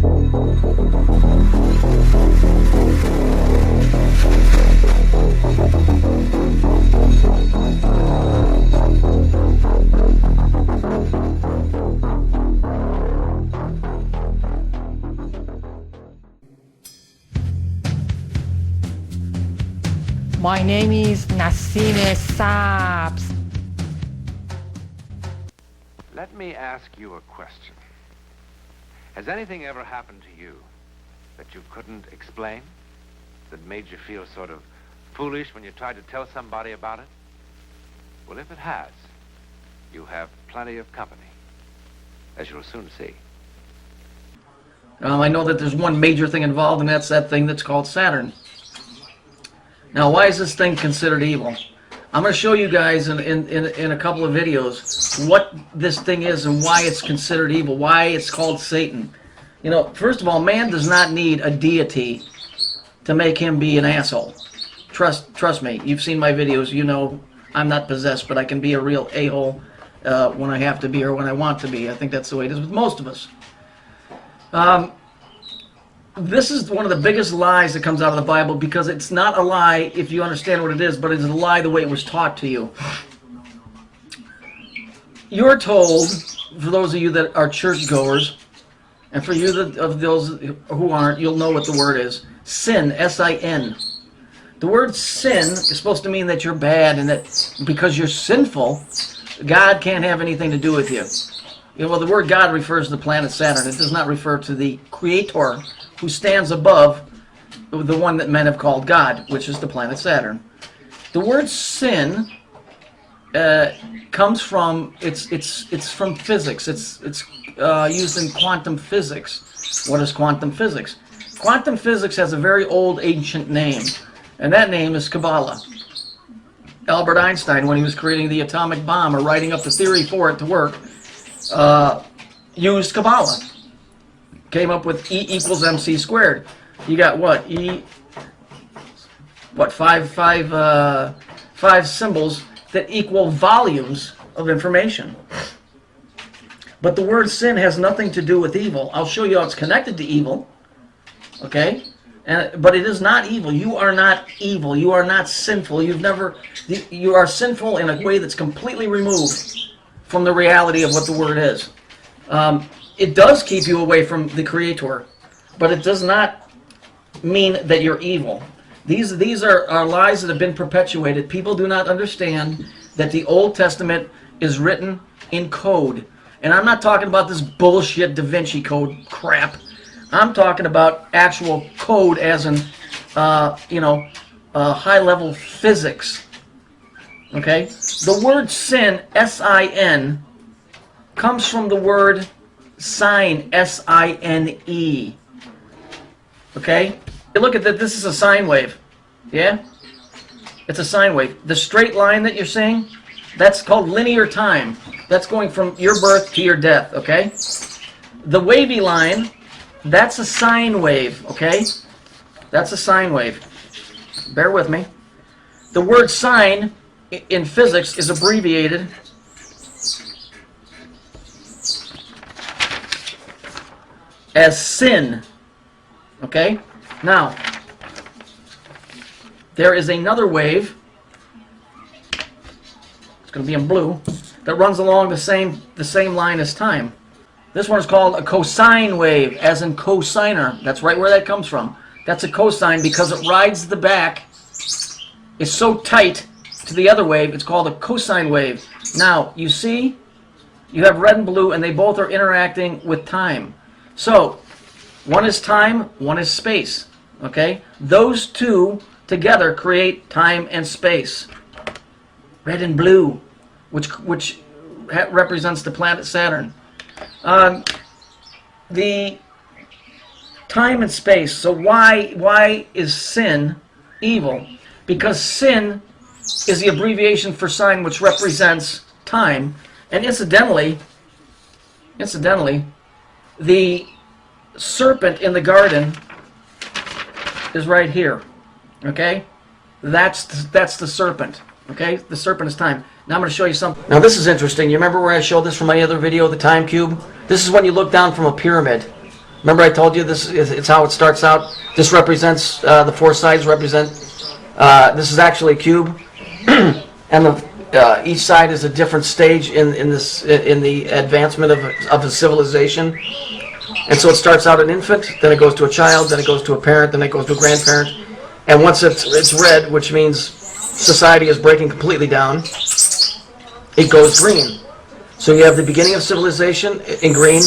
My name is Nassine Saps. Let me ask you a question. Has anything ever happened to you that you couldn't explain? That made you feel sort of foolish when you tried to tell somebody about it? Well, if it has, you have plenty of company, as you'll soon see. I know that there's one major thing involved, and that's that thing that's called Saturn. Now, why is this thing considered evil? I'm going to show you guys in a couple of videos what this thing is and why it's considered evil, why it's called Satan. You know, first of all, man does not need a deity to make him be an asshole. Trust me. You've seen my videos. You know I'm not possessed, but I can be a real a-hole when I have to be or when I want to be. I think that's the way it is with most of us. This is one of the biggest lies that comes out of the Bible, because it's not a lie if you understand what it is, but it's a lie the way it was taught to you. You're told, for those of you that are churchgoers, and for you of those who aren't, you'll know what the word is. Sin, S-I-N. The word sin is supposed to mean that you're bad, and that because you're sinful, God can't have anything to do with you. You know, well, the word God refers to the planet Saturn. It does not refer to the Creator, who stands above the one that men have called God, which is the planet Saturn. The word sin comes from it's from physics. It's used in quantum physics. What is quantum physics? Quantum physics has a very old, ancient name, and that name is Kabbalah. Albert Einstein, when he was creating the atomic bomb or writing up the theory for it to work, used Kabbalah. Came up with E equals MC squared. You got what? Five symbols that equal volumes of information. But the word sin has nothing to do with evil. I'll show you how it's connected to evil. Okay? But it is not evil. You are not evil. You are not sinful. You are sinful in a way that's completely removed from the reality of what the word is. It does keep you away from the Creator, but it does not mean that you're evil. These are lies that have been perpetuated. People do not understand that the Old Testament is written in code. And I'm not talking about this bullshit Da Vinci Code crap. I'm talking about actual code as in, high-level physics. Okay? The word sin, S-I-N, comes from the word sine, S-I-N-E. Okay? You look at that, this is a sine wave. Yeah? It's a sine wave. The straight line that you're seeing, that's called linear time. That's going from your birth to your death, okay? The wavy line, that's a sine wave, okay? That's a sine wave. Bear with me. The word sine in physics is abbreviated as sin. Okay? Now, there is another wave, it's going to be in blue, that runs along the same line as time. This one is called a cosine wave, as in cosigner. That's right where that comes from. That's a cosine because it rides the back. It's so tight to the other wave, it's called a cosine wave. Now, you see, you have red and blue, and they both are interacting with time. So, one is time, one is space. Okay? Those two together create time and space. Red and blue, which represents the planet Saturn. The time and space. So why is sin evil? Because sin is the abbreviation for sine, which represents time. And incidentally, the serpent in the garden is right here. Okay? That's the serpent. Okay? The serpent is time. Now I'm going to show you something. Now this is interesting. You remember where I showed this from my other video, the time cube? This is when you look down from a pyramid. Remember I told you this is it's how it starts out. This represents the four sides represent. This is actually a cube, and each side is a different stage in the advancement of a civilization. And so it starts out an infant, then it goes to a child, then it goes to a parent, then it goes to a grandparent. And once it's red, which means society is breaking completely down, it goes green. So you have the beginning of civilization in green.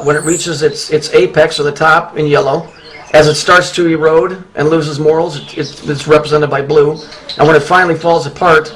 When it reaches its apex, or the top, in yellow. As it starts to erode and loses morals, it's represented by blue. And when it finally falls apart,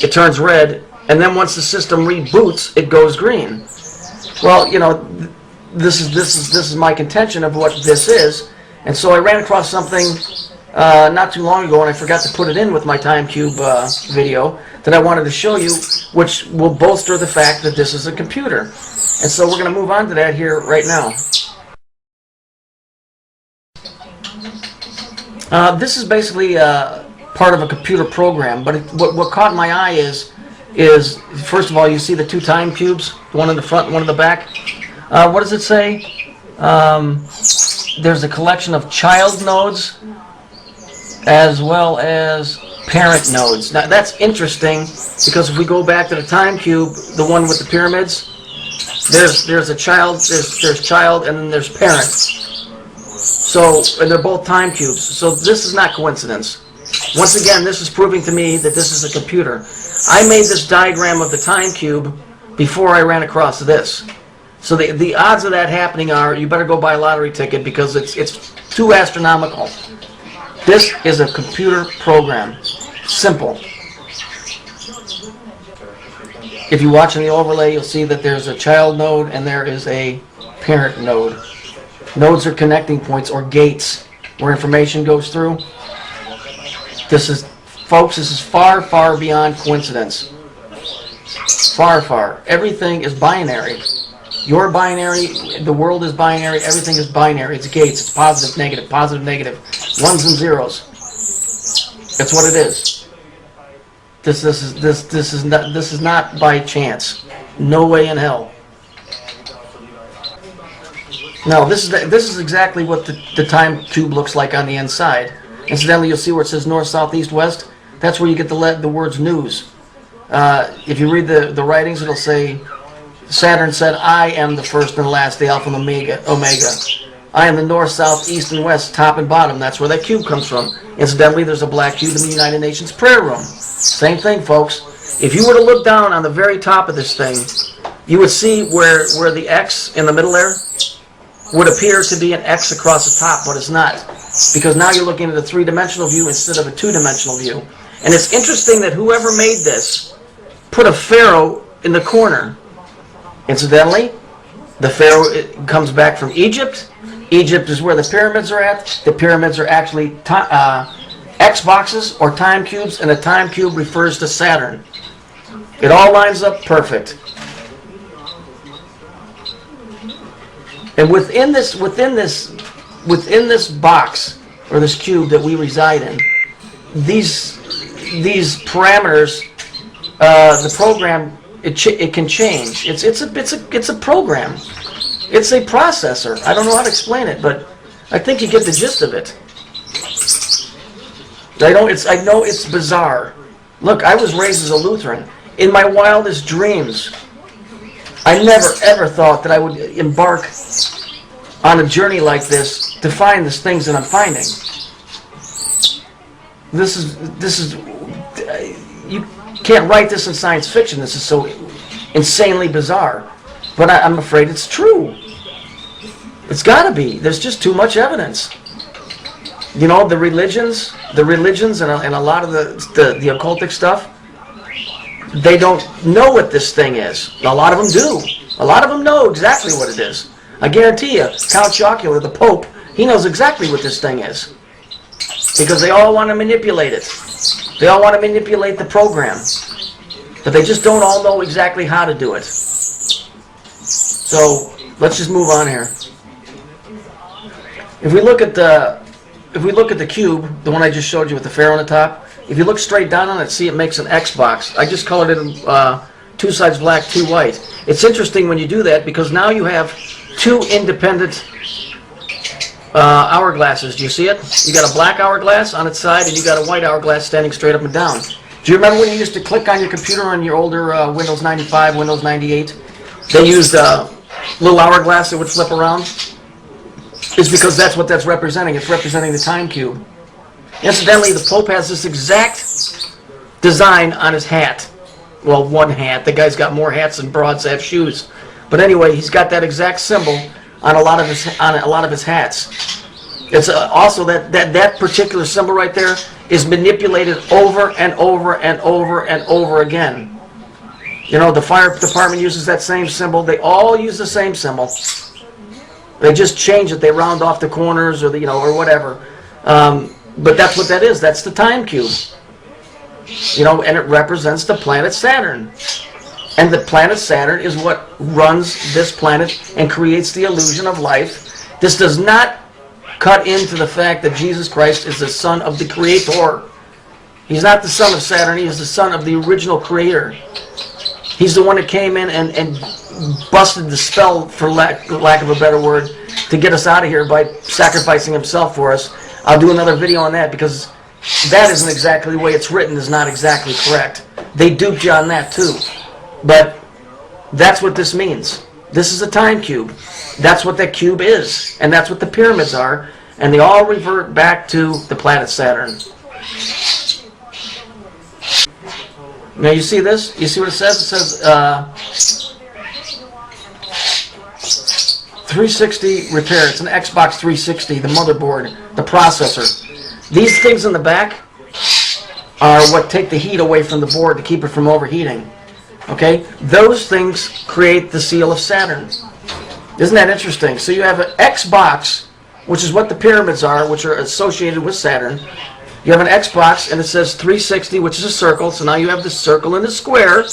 it turns red. And then once the system reboots, it goes green. Well, you know, this is my contention of what this is. And so I ran across something not too long ago, and I forgot to put it in with my time cube video, that I wanted to show you, which will bolster the fact that this is a computer. And so we're going to move on to that here right now. This is basically part of a computer program, but what caught my eye is first of all, you see the two time cubes, one in the front and one in the back. What does it say? There's a collection of child nodes as well as parent nodes. Now that's interesting, because if we go back to the time cube, the one with the pyramids, there's a child, there's child, and then there's parent. So, and they're both time cubes. So this is not coincidence. Once again, this is proving to me that this is a computer. I made this diagram of the time cube before I ran across this. So the odds of that happening are, you better go buy a lottery ticket, because it's too astronomical. This is a computer program. Simple. If you watch in the overlay, you'll see that there's a child node and there is a parent node. Nodes are connecting points, or gates, where information goes through. This is, folks, this is far, far beyond coincidence. Far, far. Everything is binary. You're binary, the world is binary, everything is binary. It's gates, it's positive, negative, ones and zeros. That's what it is. This is not by chance. No way in hell. Now this is exactly what the time cube looks like on the inside. Incidentally, you'll see where it says north, south, east, west. That's where you get the words news. If you read the writings, it'll say, Saturn said, I am the first and the last, the alpha and omega. I am the north, south, east, and west, top and bottom. That's where that cube comes from. Incidentally, there's a black cube in the United Nations prayer room. Same thing, folks. If you were to look down on the very top of this thing, you would see where the X in the middle there would appear to be an X across the top, but it's not. Because now you're looking at a three-dimensional view instead of a two-dimensional view. And it's interesting that whoever made this put a pharaoh in the corner. Incidentally, the pharaoh comes back from Egypt. Egypt is where the pyramids are at. The pyramids are actually X boxes or time cubes, and a time cube refers to Saturn. It all lines up perfect. And within this box, or this cube that we reside in, these parameters, the program, it can change. It's a program. It's a processor. I don't know how to explain it, but I think you get the gist of it. I know it's bizarre. Look, I was raised as a Lutheran. In my wildest dreams, I never ever thought that I would embark on a journey like this to find these things that I'm finding. This is you can't write this in science fiction. This is so insanely bizarre. But I'm afraid it's true. It's got to be. There's just too much evidence. You know, the religions and a lot of the occultic stuff, they don't know what this thing is. A lot of them do. A lot of them know exactly what it is. I guarantee you, Count Chocula, the Pope, he knows exactly what this thing is. Because they all want to manipulate it. They all want to manipulate the program. But they just don't all know exactly how to do it. So, let's just move on here. If we look at the cube, the one I just showed you with the pharaoh on the top, if you look straight down on it, see it makes an X box. I just colored it in two sides black, two white. It's interesting when you do that, because now you have two independent hourglasses. Do you see it? You got a black hourglass on its side, and you got a white hourglass standing straight up and down. Do you remember when you used to click on your computer on your older Windows 95, Windows 98? They used a little hourglass that would flip around? It's because that's what that's representing. It's representing the time cube. Incidentally, the Pope has this exact design on his hat. Well, one hat. The guy's got more hats than broads have shoes. But anyway, he's got that exact symbol on a lot of his hats. It's also that particular symbol right there is manipulated over and over and over and over again. You know, the fire department uses that same symbol. They all use the same symbol. They just change it. They round off the corners or or whatever. But that's what that is. That's the time cube. You know, and it represents the planet Saturn. And the planet Saturn is what runs this planet and creates the illusion of life. This does not cut into the fact that Jesus Christ is the son of the Creator. He's not the son of Saturn. He is the son of the original Creator. He's the one that came in and busted the spell, for lack of a better word, to get us out of here by sacrificing himself for us. I'll do another video on that because that isn't exactly the way it's written, is not exactly correct. They duped you on that too. But that's what this means. This is a time cube. That's what that cube is. And that's what the pyramids are. And they all revert back to the planet Saturn. Now you see this? You see what it says? It says 360 repair. It's an Xbox 360, the motherboard, the processor. These things in the back are what take the heat away from the board to keep it from overheating. Okay? Those things create the seal of Saturn. Isn't that interesting? So you have an Xbox, which is what the pyramids are, which are associated with Saturn. You have an Xbox, and it says 360, which is a circle. So now you have the circle and the square,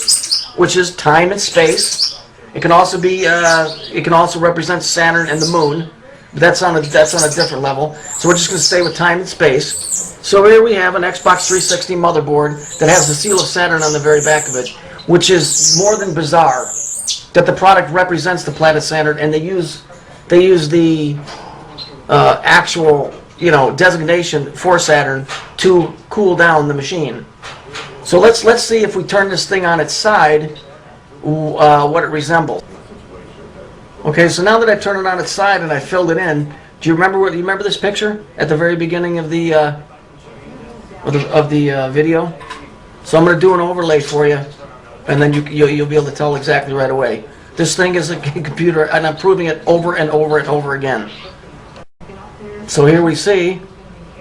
which is time and space. It can also be, it can also represent Saturn and the moon. But that's on a different level. So we're just going to stay with time and space. So here we have an Xbox 360 motherboard that has the seal of Saturn on the very back of it, which is more than bizarre that the product represents the planet Saturn, and they use the actual designation for Saturn to cool down the machine. So let's see if we turn this thing on its side, what it resembles. Okay, so now that I turned it on its side and I filled it in, do you remember this picture at the very beginning of the video? So I'm going to do an overlay for you, and then you'll be able to tell exactly right away. This thing is a computer, and I'm proving it over and over and over again. So here we see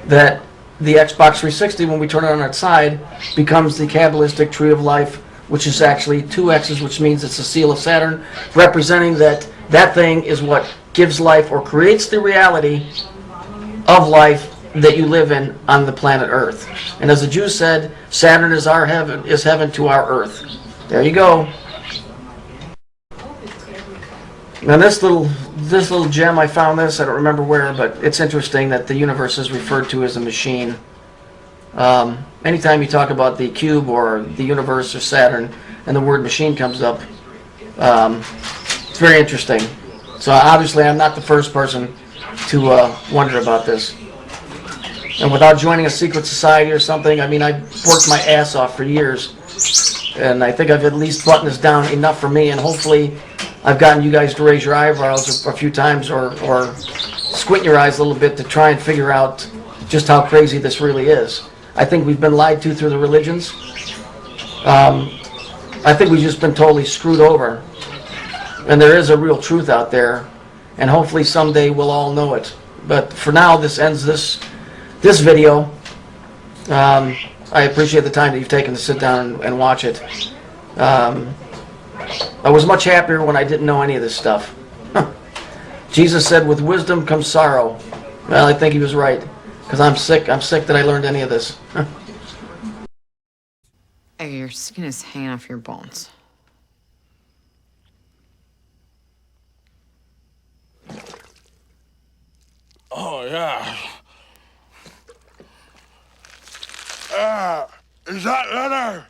that the Xbox 360, when we turn it on its side, becomes the Kabbalistic Tree of Life, which is actually two X's, which means it's the seal of Saturn, representing that thing is what gives life or creates the reality of life that you live in on the planet Earth. And as the Jews said, Saturn is our heaven, is heaven to our Earth. There you go. Now this little gem, I found this, I don't remember where, but it's interesting that the universe is referred to as a machine. Anytime you talk about the cube or the universe or Saturn and the word machine comes up, it's very interesting. So obviously I'm not the first person to wonder about this. And without joining a secret society or something, I mean, I worked my ass off for years. And I think I've at least buttoned this down enough for me, and hopefully I've gotten you guys to raise your eyebrows a few times or squint your eyes a little bit to try and figure out just how crazy this really is. I think we've been lied to through the religions. I think we've just been totally screwed over. And there is a real truth out there, and hopefully someday we'll all know it. But for now, this ends this video. I appreciate the time that you've taken to sit down and watch it. I was much happier when I didn't know any of this stuff. Jesus said, with wisdom comes sorrow. Well, I think he was right, because I'm sick that I learned any of this. Hey, your skin is hanging off your bones. Oh, yeah. Is that leather?